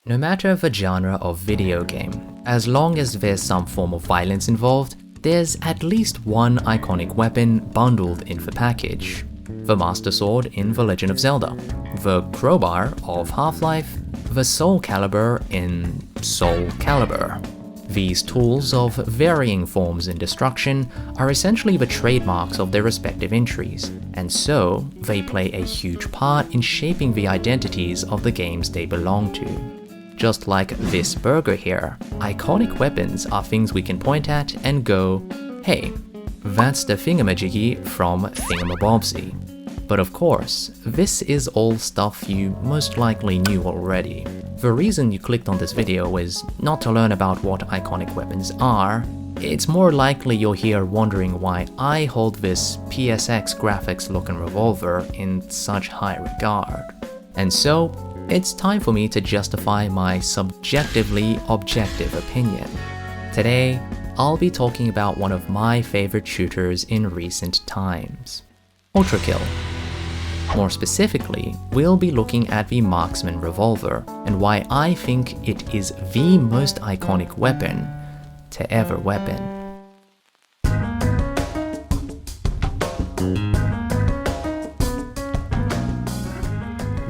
No matter the genre of video game, as long as there's some form of violence involved, there's at least one iconic weapon bundled in the package. The Master Sword in The Legend of Zelda, the Crowbar of Half-Life, the Soul Calibur in Soul Calibur. These tools of varying forms and destruction are essentially the trademarks of their respective entries, and so they play a huge part in shaping the identities of the games they belong to. Just like this burger here, iconic weapons are things we can point at and go, hey, that's the thingamajiggy from Thingamabobsy. But of course, this is all stuff you most likely knew already. The reason you clicked on this video is not to learn about what iconic weapons are. It's more likely you're here wondering why I hold this PSX graphics looking revolver in such high regard. And so, it's time for me to justify my subjectively objective opinion. Today, I'll be talking about one of my favorite shooters in recent times, Ultrakill. More specifically, we'll be looking at the Marksman Revolver and why I think it is the most iconic weapon to ever weapon.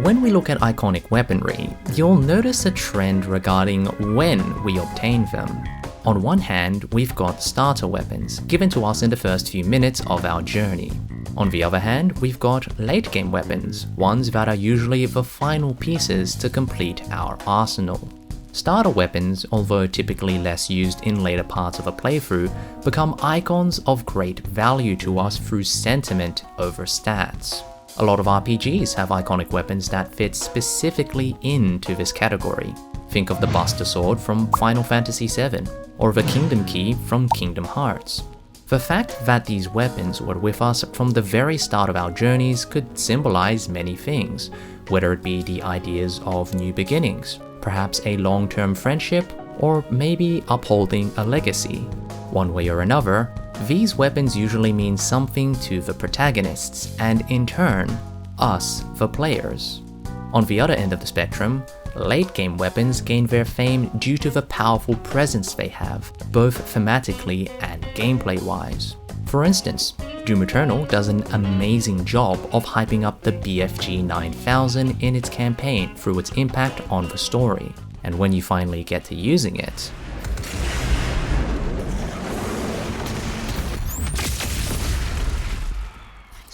When we look at iconic weaponry, you'll notice a trend regarding when we obtain them. On one hand, we've got starter weapons, given to us in the first few minutes of our journey. On the other hand, we've got late game weapons, ones that are usually the final pieces to complete our arsenal. Starter weapons, although typically less used in later parts of a playthrough, become icons of great value to us through sentiment over stats. A lot of RPGs have iconic weapons that fit specifically into this category. Think of the Buster Sword from Final Fantasy VII, or the Kingdom Key from Kingdom Hearts. The fact that these weapons were with us from the very start of our journeys could symbolize many things, whether it be the ideas of new beginnings, perhaps a long-term friendship, or maybe upholding a legacy. One way or another, these weapons usually mean something to the protagonists, and in turn, us, the players. On the other end of the spectrum, late-game weapons gain their fame due to the powerful presence they have, both thematically and gameplay-wise. For instance, Doom Eternal does an amazing job of hyping up the BFG 9000 in its campaign through its impact on the story, and when you finally get to using it,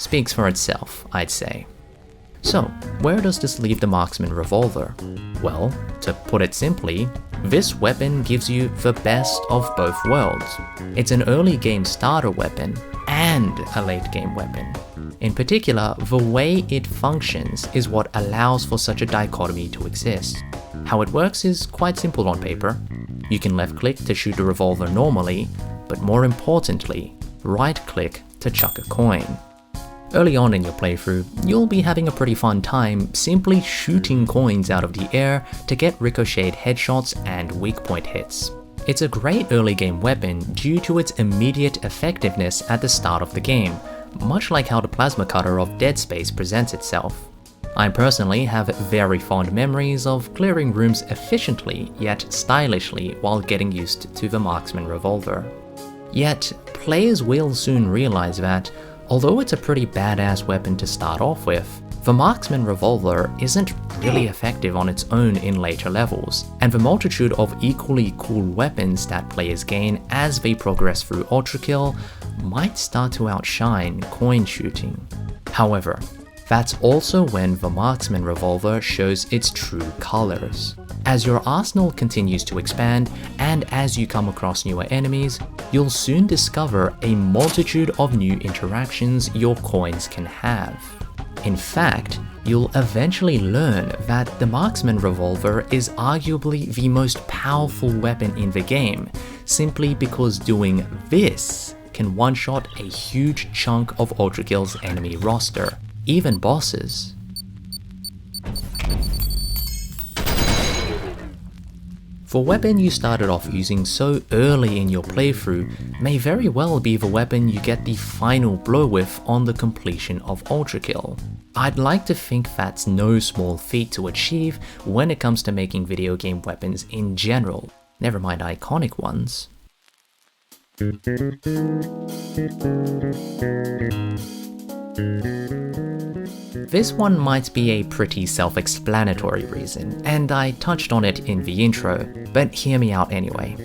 speaks for itself, I'd say. So, where does this leave the Marksman Revolver? Well, to put it simply, this weapon gives you the best of both worlds. It's an early game starter weapon and a late game weapon. In particular, the way it functions is what allows for such a dichotomy to exist. How it works is quite simple on paper. You can left click to shoot the revolver normally, but more importantly, right click to chuck a coin. Early on in your playthrough, you'll be having a pretty fun time simply shooting coins out of the air to get ricocheted headshots and weak point hits. It's a great early game weapon due to its immediate effectiveness at the start of the game, much like how the plasma cutter of Dead Space presents itself. I personally have very fond memories of clearing rooms efficiently yet stylishly while getting used to the Marksman Revolver. Yet, players will soon realize that, although it's a pretty badass weapon to start off with, the Marksman Revolver isn't really effective on its own in later levels, and the multitude of equally cool weapons that players gain as they progress through Ultrakill might start to outshine coin shooting. However, that's also when the Marksman Revolver shows its true colors. As your arsenal continues to expand, and as you come across newer enemies, you'll soon discover a multitude of new interactions your coins can have. In fact, you'll eventually learn that the Marksman Revolver is arguably the most powerful weapon in the game, simply because doing this can one-shot a huge chunk of Ultrakill's enemy roster, even bosses. The weapon you started off using so early in your playthrough may very well be the weapon you get the final blow with on the completion of Ultrakill. I'd like to think that's no small feat to achieve when it comes to making video game weapons in general, never mind iconic ones. This one might be a pretty self-explanatory reason, and I touched on it in the intro, but hear me out anyway.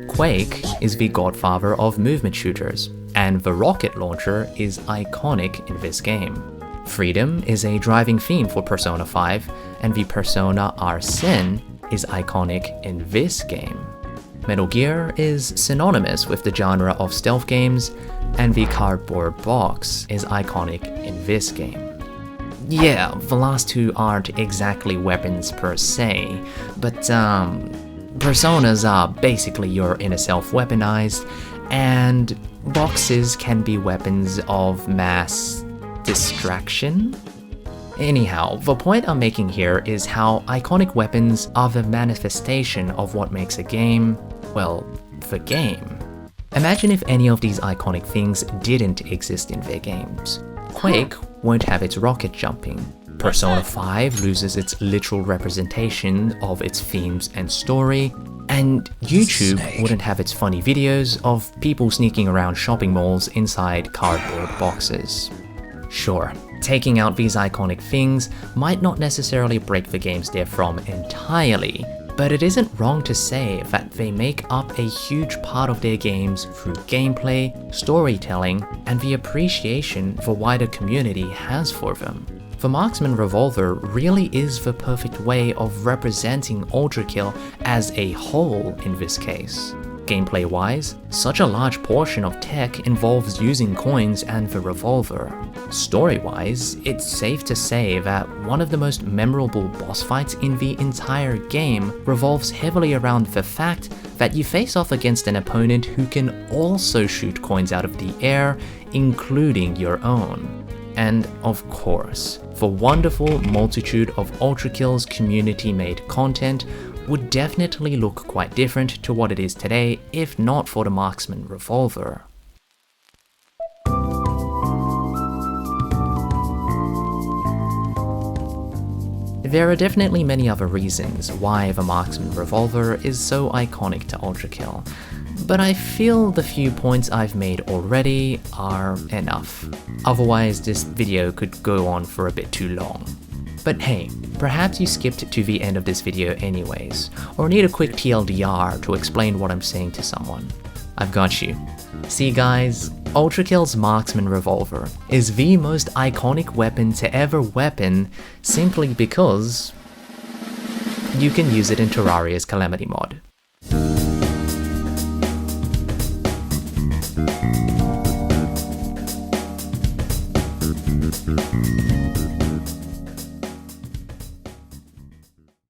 Quake is the godfather of movement shooters, and the rocket launcher is iconic in this game. Freedom is a driving theme for Persona 5, and the Persona Arsene is iconic in this game. Metal Gear is synonymous with the genre of stealth games, and the cardboard box is iconic in this game. Yeah, the last two aren't exactly weapons per se, but personas are basically your inner self weaponized, and boxes can be weapons of mass distraction? Anyhow, the point I'm making here is how iconic weapons are the manifestation of what makes a game, well, the game. Imagine if any of these iconic things didn't exist in their games. Quake won't have its rocket jumping. Persona 5 loses its literal representation of its themes and story, and YouTube wouldn't have its funny videos of people sneaking around shopping malls inside cardboard boxes. Sure, taking out these iconic things might not necessarily break the games therefrom entirely, but it isn't wrong to say that they make up a huge part of their games through gameplay, storytelling, and the appreciation the wider community has for them. The Marksman Revolver really is the perfect way of representing Ultra Kill as a whole in this case. Gameplay-wise, such a large portion of tech involves using coins and the revolver. Story-wise, it's safe to say that one of the most memorable boss fights in the entire game revolves heavily around the fact that you face off against an opponent who can also shoot coins out of the air, including your own. And of course, the wonderful multitude of Ultra Kill's community-made content would definitely look quite different to what it is today if not for the Marksman Revolver. There are definitely many other reasons why the Marksman Revolver is so iconic to Ultra Kill, but I feel the few points I've made already are enough. Otherwise, this video could go on for a bit too long. But hey, perhaps you skipped to the end of this video anyways, or need a quick TLDR to explain what I'm saying to someone. I've got you. See guys, Ultra Kill's Marksman Revolver is the most iconic weapon to ever weapon simply because you can use it in Terraria's Calamity mod.